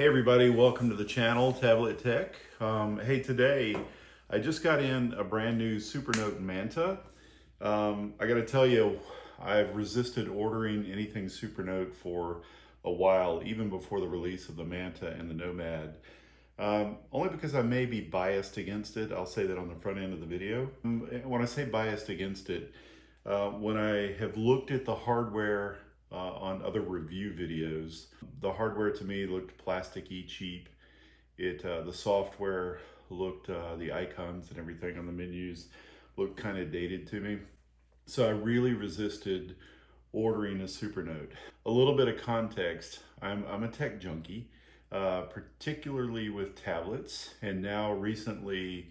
Hey everybody, welcome to the channel, Tablet Tech. Hey, today I just got in a brand new Supernote Manta. I gotta tell you, I've resisted ordering anything Supernote for a while, even before the release of the Manta and the Nomad. Only because I may be biased against it. I'll say that on the front end of the video. When I say biased against it, when I have looked at the hardware on other review videos, the hardware to me looked plasticky, cheap. The software looked, the icons and everything on the menus looked kind of dated to me. So I really resisted ordering a Supernote. A little bit of context, I'm a tech junkie, particularly with tablets, and now recently,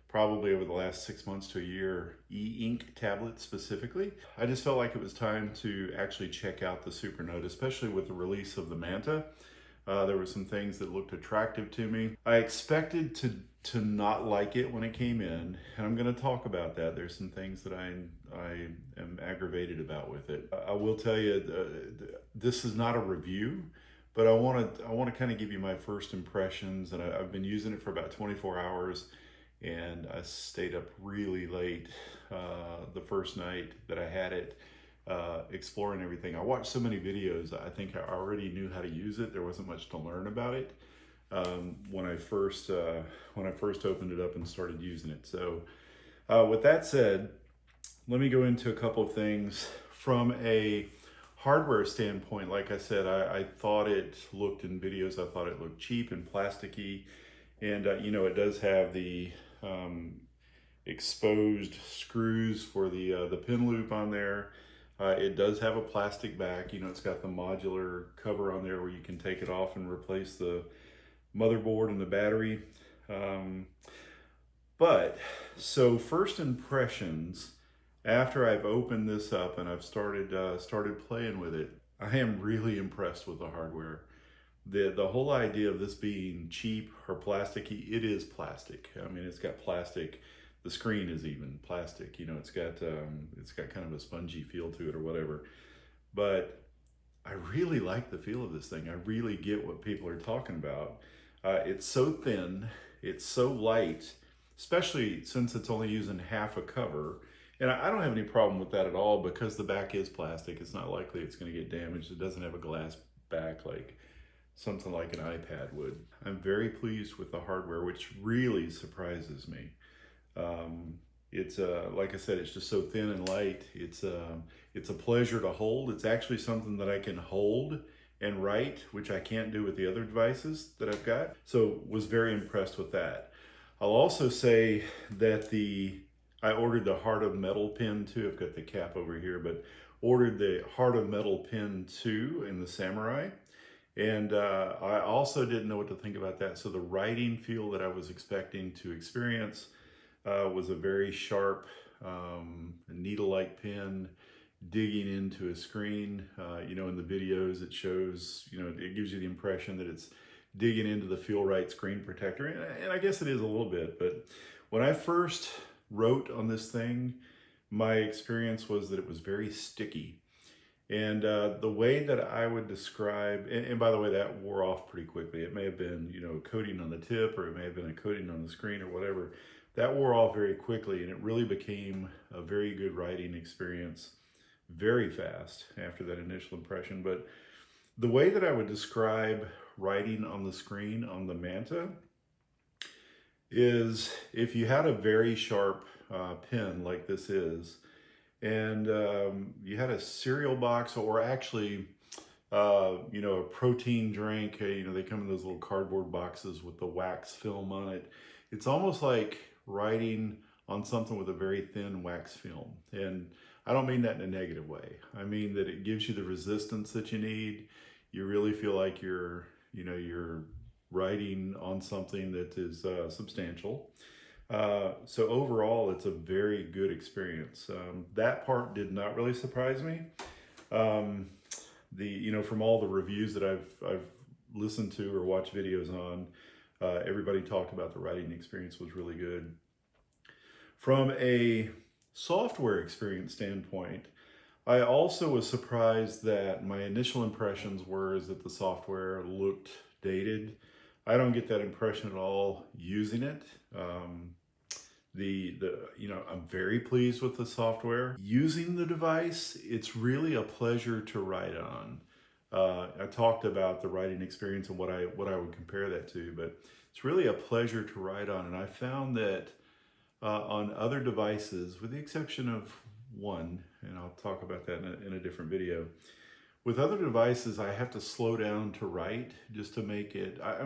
probably over the last 6 months to a year, e-ink tablets specifically. I just felt like it was time to actually check out the Supernote, especially with the release of the Manta. There were some things that looked attractive to me. I expected to not like it when it came in, and I'm going to talk about that. There's some things that I am aggravated about with it. I will tell you, this is not a review, but I want to kind of give you my first impressions, and I've been using it for about 24 hours. And I stayed up really late the first night that I had it, exploring everything. I watched so many videos, I think I already knew how to use it. There wasn't much to learn about it when I first opened it up and started using it. So with that said, let me go into a couple of things. From a hardware standpoint, like I said, I thought it looked in videos, I thought it looked cheap and plasticky. And you know, it does have the exposed screws for the pin loop on there. It does have a plastic back. You know, it's got the modular cover on there where you can take it off and replace the motherboard and the battery. But so first impressions after I've opened this up and I've started playing with it, I am really impressed with the hardware. The whole idea of this being cheap or plasticky, it is plastic. I mean, it's got plastic. The screen is even plastic. You know, it's got kind of a spongy feel to it or whatever. But I really like the feel of this thing. I really get what people are talking about. It's so thin. It's so light, especially since it's only using half a cover. And I don't have any problem with that at all because the back is plastic. It's not likely it's going to get damaged. It doesn't have a glass back like something like an iPad would. I'm very pleased with the hardware, which really surprises me. It's like I said, it's just so thin and light. It's a pleasure to hold. It's actually something that I can hold and write, which I can't do with the other devices that I've got. So was very impressed with that. I'll also say that I ordered the Heart of Metal pen too. I've got the cap over here, but ordered the Heart of Metal pen 2 in the Samurai. And I also didn't know what to think about that. So the writing feel that I was expecting to experience was a very sharp, needle-like pen digging into a screen. You know, in the videos it shows, you know, it gives you the impression that it's digging into the Feel-Right screen protector. And I guess it is a little bit, but when I first wrote on this thing, my experience was that it was very sticky. And the way that I would describe, and by the way, that wore off pretty quickly. It may have been, you know, a coating on the tip, or it may have been a coating on the screen or whatever. That wore off very quickly, and it really became a very good writing experience very fast after that initial impression. But the way that I would describe writing on the screen on the Manta is if you had a very sharp pen like this is, and you had a cereal box, or actually, you know, a protein drink. You know, they come in those little cardboard boxes with the wax film on it. It's almost like writing on something with a very thin wax film. And I don't mean that in a negative way. I mean that it gives you the resistance that you need. You really feel like you're writing on something that is substantial. So overall, it's a very good experience. That part did not really surprise me. You know, from all the reviews that I've listened to or watched videos on, everybody talked about the writing experience was really good. From a software experience standpoint, I also was surprised that my initial impressions were that the software looked dated. I don't get that impression at all using it. I'm very pleased with the software. Using the device, it's really a pleasure to write on. I talked about the writing experience and what I would compare that to, but it's really a pleasure to write on. And I found that on other devices, with the exception of one, and I'll talk about that in a different video, with other devices, I have to slow down to write just to make it, I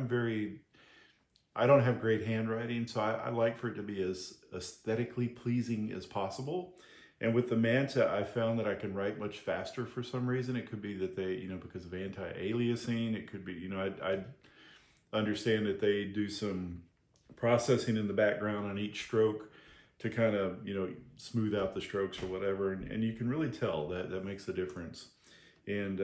don't have great handwriting, so I like for it to be as aesthetically pleasing as possible. And with the Manta, I found that I can write much faster for some reason. It could be that they, because of anti-aliasing, it could be, I understand that they do some processing in the background on each stroke to kind of, smooth out the strokes or whatever. And you can really tell that makes a difference. And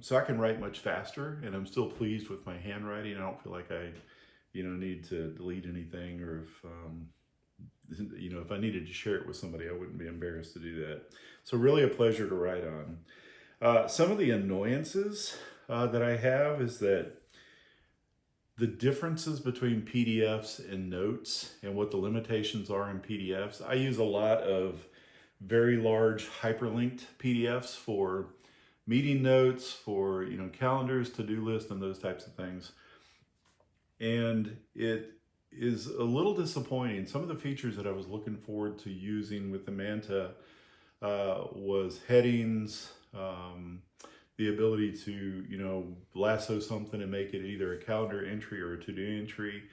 so I can write much faster, and I'm still pleased with my handwriting. I don't feel like I need to delete anything, or if I needed to share it with somebody, I wouldn't be embarrassed to do that. So really a pleasure to write on. Some of the annoyances that I have is that the differences between PDFs and notes and what the limitations are in PDFs. I use a lot of very large hyperlinked PDFs for meeting notes, for calendars, to-do lists, and those types of things. And it is a little disappointing. Some of the features that I was looking forward to using with the Manta was headings, the ability to, lasso something and make it either a calendar entry or a to-do entry.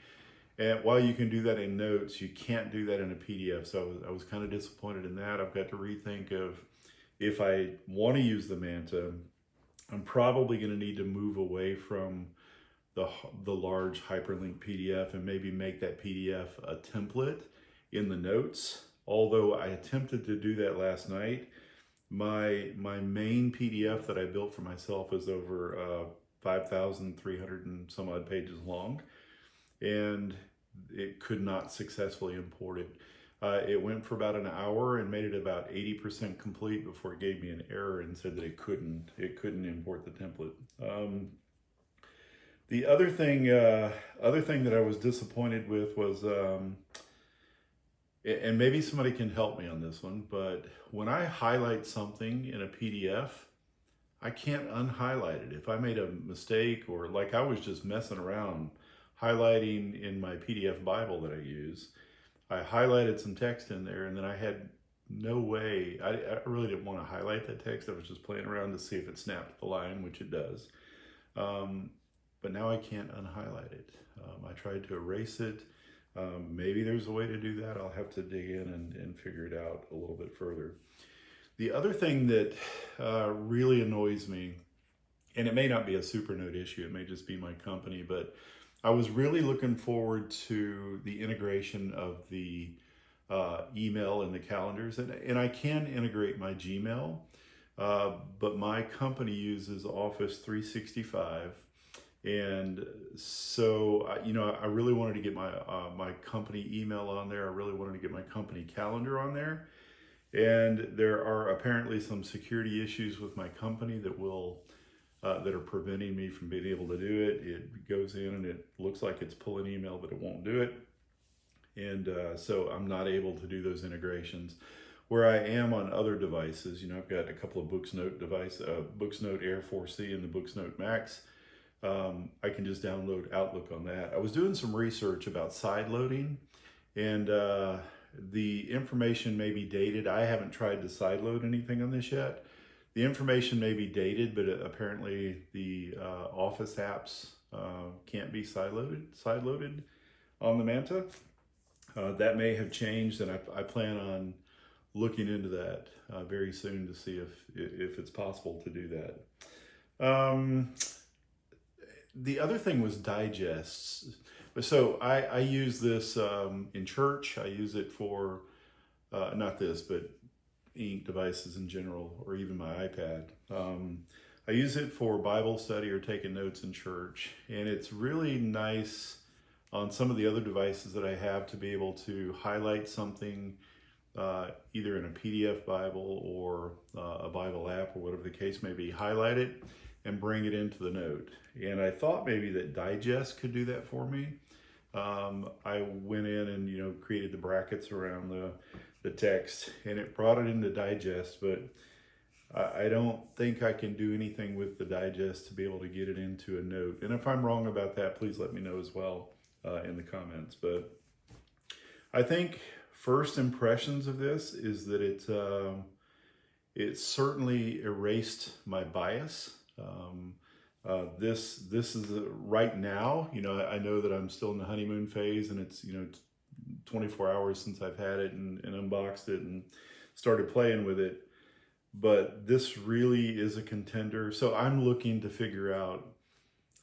And while you can do that in notes, you can't do that in a PDF. So I was kind of disappointed in that. I've got to rethink of, if I want to use the Manta, I'm probably going to need to move away from the large hyperlink PDF and maybe make that PDF a template in the notes. Although I attempted to do that last night, my main PDF that I built for myself is over 5,300 and some odd pages long, and it could not successfully import it. It went for about an hour and made it about 80% complete before it gave me an error and said that it couldn't import the template. The other thing that I was disappointed with was, and maybe somebody can help me on this one, but when I highlight something in a PDF, I can't unhighlight it. If I made a mistake, or like I was just messing around highlighting in my PDF Bible that I use, I highlighted some text in there, and then I had no way, I really didn't want to highlight that text. I was just playing around to see if it snapped the line, which it does. But now I can't unhighlight it. I tried to erase it. Maybe there's a way to do that. I'll have to dig in and figure it out a little bit further. The other thing that really annoys me, and it may not be a Supernote issue, it may just be my company, but I was really looking forward to the integration of the email and the calendars, and I can integrate my Gmail, but my company uses Office 365. And so, I really wanted to get my company email on there. I really wanted to get my company calendar on there. And there are apparently some security issues with my company that are preventing me from being able to do it. It goes in and it looks like it's pulling email, but it won't do it. And so I'm not able to do those integrations. Where I am on other devices, I've got a couple of Boox Note Boox Note Air 4C and the Boox Note Max. I can just download Outlook on that. I was doing some research about side loading, and the information may be dated. I haven't tried to side load anything on this yet. The information may be dated, but apparently the Office apps can't be side loaded on the Manta. That may have changed, and I plan on looking into that very soon to see if it's possible to do that. The other thing was digests. So I use this in church. I use it for, not this, but ink devices in general, or even my iPad. I use it for Bible study or taking notes in church. And it's really nice on some of the other devices that I have to be able to highlight something either in a PDF Bible or a Bible app or whatever the case may be, highlight it, and bring it into the note. And I thought maybe that Digest could do that for me. I went in and, you know, created the brackets around the text, and it brought it into Digest, but I don't think I can do anything with the Digest to be able to get it into a note. And if I'm wrong about that, please let me know as well in the comments. But I think first impressions of this is that it certainly erased my bias. This is right now, you know, I know that I'm still in the honeymoon phase, and it's, you know, 24 hours since I've had it and unboxed it and started playing with it. But this really is a contender. So I'm looking to figure out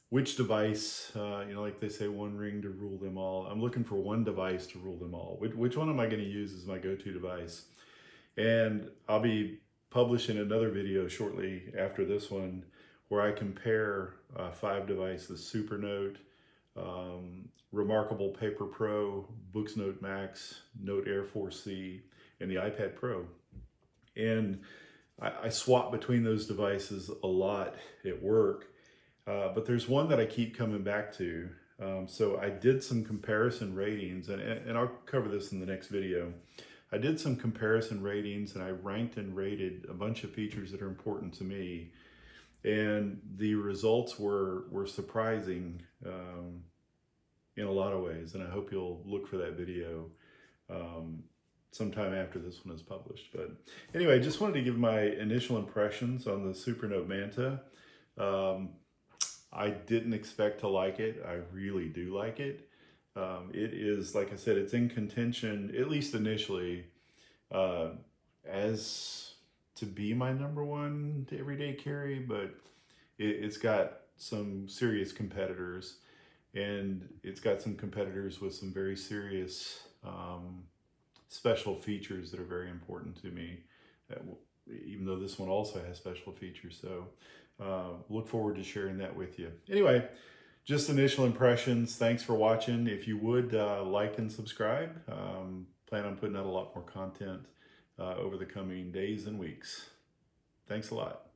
which device, you know, like they say, one ring to rule them all. I'm looking for one device to rule them all. Which one am I going to use as my go-to device? And I'll be publishing another video shortly after this one where I compare 5 devices: Supernote, Remarkable Paper Pro, Boox Note Max, Note Air 4C, and the iPad Pro. And I swap between those devices a lot at work, but there's one that I keep coming back to. So I did some comparison ratings, and I'll cover this in the next video. I did some comparison ratings, and I ranked and rated a bunch of features that are important to me. And the results were surprising in a lot of ways, and I hope you'll look for that video sometime after this one is published. But anyway, just wanted to give my initial impressions on the Supernote Manta. I didn't expect to like it. I really do like it. It is, like I said, it's in contention, at least initially, as to be my #1 everyday carry, but it's got some serious competitors, and it's got some competitors with some very serious special features that are very important to me, even though this one also has special features. So look forward to sharing that with you. Anyway, just initial impressions. Thanks for watching. If you would like and subscribe, plan on putting out a lot more content over the coming days and weeks. Thanks a lot.